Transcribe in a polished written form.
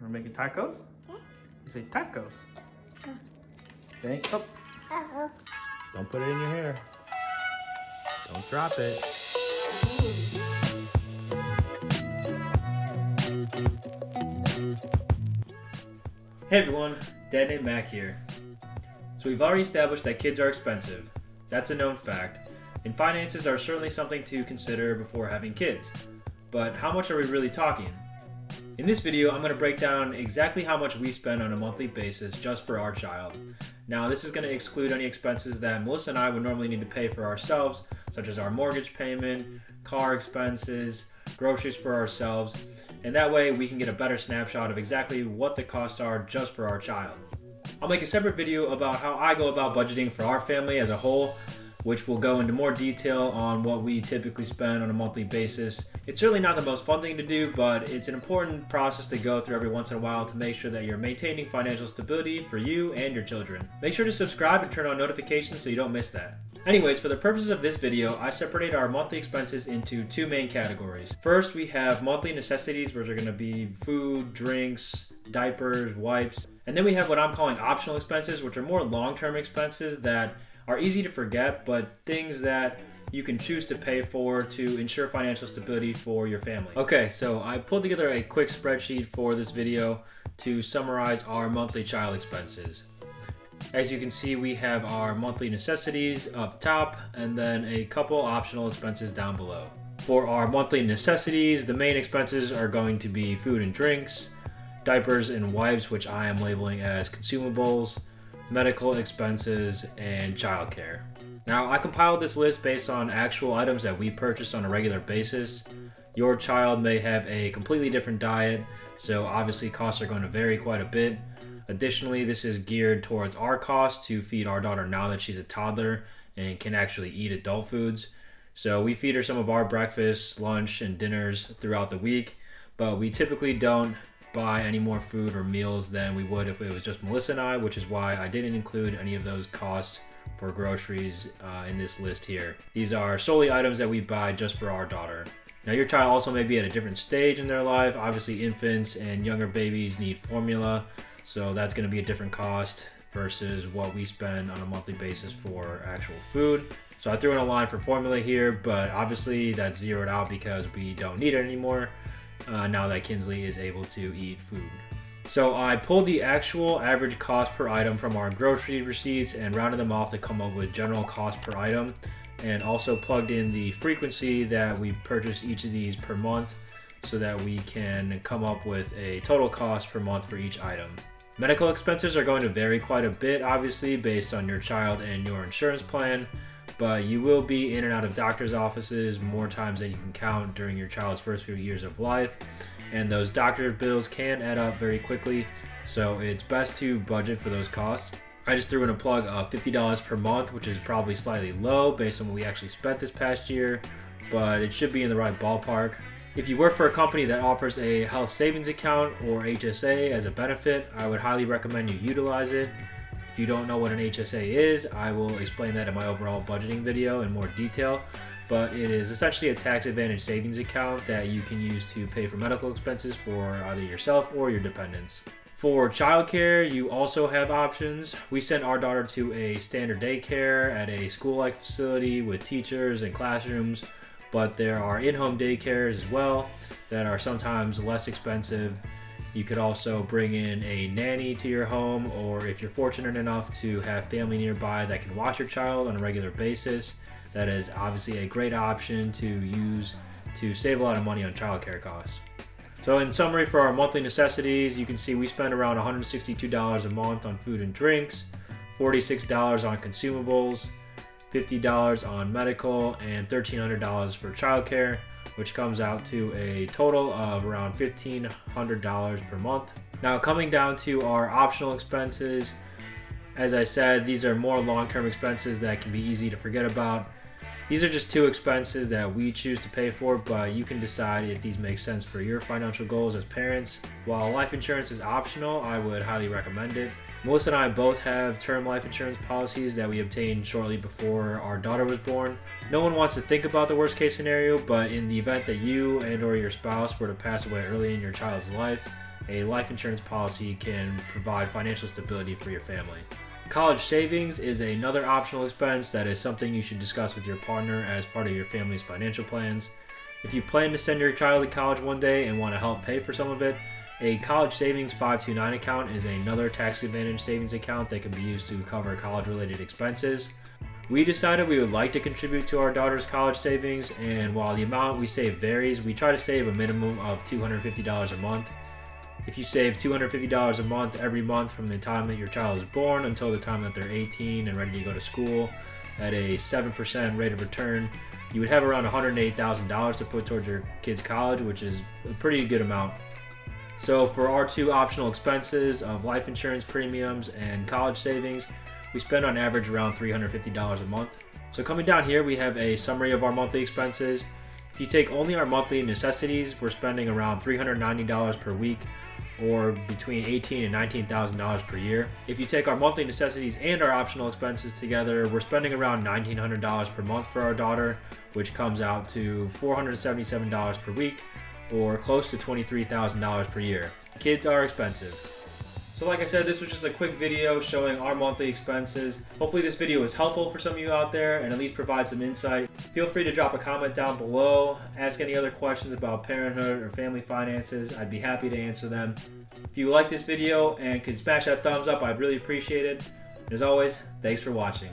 We're making tacos? Yeah. You say tacos. Thank you. Uh-oh. Don't put it in your hair. Don't drop it. Hey everyone, Dad named Mac here. So we've already established that kids are expensive. That's a known fact. And finances are certainly something to consider before having kids. But how much are we really talking? In this video, I'm going to break down exactly how much we spend on a monthly basis just for our child. Now, this is going to exclude any expenses that Melissa and I would normally need to pay for ourselves, such as our mortgage payment, car expenses, groceries for ourselves, and that way we can get a better snapshot of exactly what the costs are just for our child. I'll make a separate video about how I go about budgeting for our family as a whole, which will go into more detail on what we typically spend on a monthly basis. It's certainly not the most fun thing to do, but it's an important process to go through every once in a while to make sure that you're maintaining financial stability for you and your children. Make sure to subscribe and turn on notifications so you don't miss that. Anyways, for the purposes of this video, I separated our monthly expenses into two main categories. First, we have monthly necessities, which are going to be food, drinks, diapers, wipes. And then we have what I'm calling optional expenses, which are more long-term expenses that are easy to forget, but things that you can choose to pay for to ensure financial stability for your family. Okay, so I pulled together a quick spreadsheet for this video to summarize our monthly child expenses. As you can see, we have our monthly necessities up top and then a couple optional expenses down below. For our monthly necessities, the main expenses are going to be food and drinks, diapers and wipes, which I am labeling as consumables, medical expenses, and childcare. Now, I compiled this list based on actual items that we purchase on a regular basis. Your child may have a completely different diet, so obviously costs are going to vary quite a bit. Additionally, this is geared towards our costs to feed our daughter now that she's a toddler and can actually eat adult foods. So we feed her some of our breakfast, lunch, and dinners throughout the week, but we typically don't buy any more food or meals than we would if it was just Melissa and I, which is why I didn't include any of those costs for groceries in this list here. These are solely items that we buy just for our daughter. Now, your child also may be at a different stage in their life. Obviously, infants and younger babies need formula, so that's going to be a different cost versus what we spend on a monthly basis for actual food. So I threw in a line for formula here, but obviously that's zeroed out because we don't need it anymore. Now that Kinsley is able to eat food. So I pulled the actual average cost per item from our grocery receipts and rounded them off to come up with general cost per item, and also plugged in the frequency that we purchase each of these per month so that we can come up with a total cost per month for each item. Medical expenses are going to vary quite a bit, obviously, based on your child and your insurance plan, but you will be in and out of doctor's offices more times than you can count during your child's first few years of life, and those doctor bills can add up very quickly, so it's best to budget for those costs. I just threw in a plug of $50 per month, which is probably slightly low based on what we actually spent this past year, but it should be in the right ballpark. If you work for a company that offers a health savings account or HSA as a benefit, I would highly recommend you utilize it. If you don't know what an HSA is, I will explain that in my overall budgeting video in more detail, but it is essentially a tax advantage savings account that you can use to pay for medical expenses for either yourself or your dependents. For childcare, you also have options. We sent our daughter to a standard daycare at a school-like facility with teachers and classrooms, but there are in-home daycares as well that are sometimes less expensive. You could also bring in a nanny to your home, or if you're fortunate enough to have family nearby that can watch your child on a regular basis, that is obviously a great option to use to save a lot of money on childcare costs. So in summary, for our monthly necessities, you can see we spend around $162 a month on food and drinks, $46 on consumables, $50 on medical, and $1,300 for childcare, which comes out to a total of around $1,500 per month. Now, coming down to our optional expenses, as I said, these are more long-term expenses that can be easy to forget about. These are just two expenses that we choose to pay for, but you can decide if these make sense for your financial goals as parents. While life insurance is optional, I would highly recommend it. Melissa and I both have term life insurance policies that we obtained shortly before our daughter was born. No one wants to think about the worst case scenario, but in the event that you and or your spouse were to pass away early in your child's life, a life insurance policy can provide financial stability for your family. College savings is another optional expense that is something you should discuss with your partner as part of your family's financial plans. If you plan to send your child to college one day and want to help pay for some of it, a college savings 529 account is another tax advantage savings account that can be used to cover college-related expenses. We decided we would like to contribute to our daughter's college savings, and while the amount we save varies, we try to save a minimum of $250 a month. If you save $250 a month every month from the time that your child is born until the time that they're 18 and ready to go to school at a 7% rate of return, you would have around $108,000 to put towards your kid's college, which is a pretty good amount. So for our two optional expenses of life insurance premiums and college savings, we spend on average around $350 a month. So coming down here, we have a summary of our monthly expenses. If you take only our monthly necessities, we're spending around $390 per week, or between $18,000 and $19,000 per year. If you take our monthly necessities and our optional expenses together, we're spending around $1,900 per month for our daughter, which comes out to $477 per week, or close to $23,000 per year. Kids are expensive. So like I said, this was just a quick video showing our monthly expenses. Hopefully this video was helpful for some of you out there and at least provide some insight. Feel free to drop a comment down below. Ask any other questions about parenthood or family finances. I'd be happy to answer them. If you like this video and could smash that thumbs up, I'd really appreciate it. As always, thanks for watching.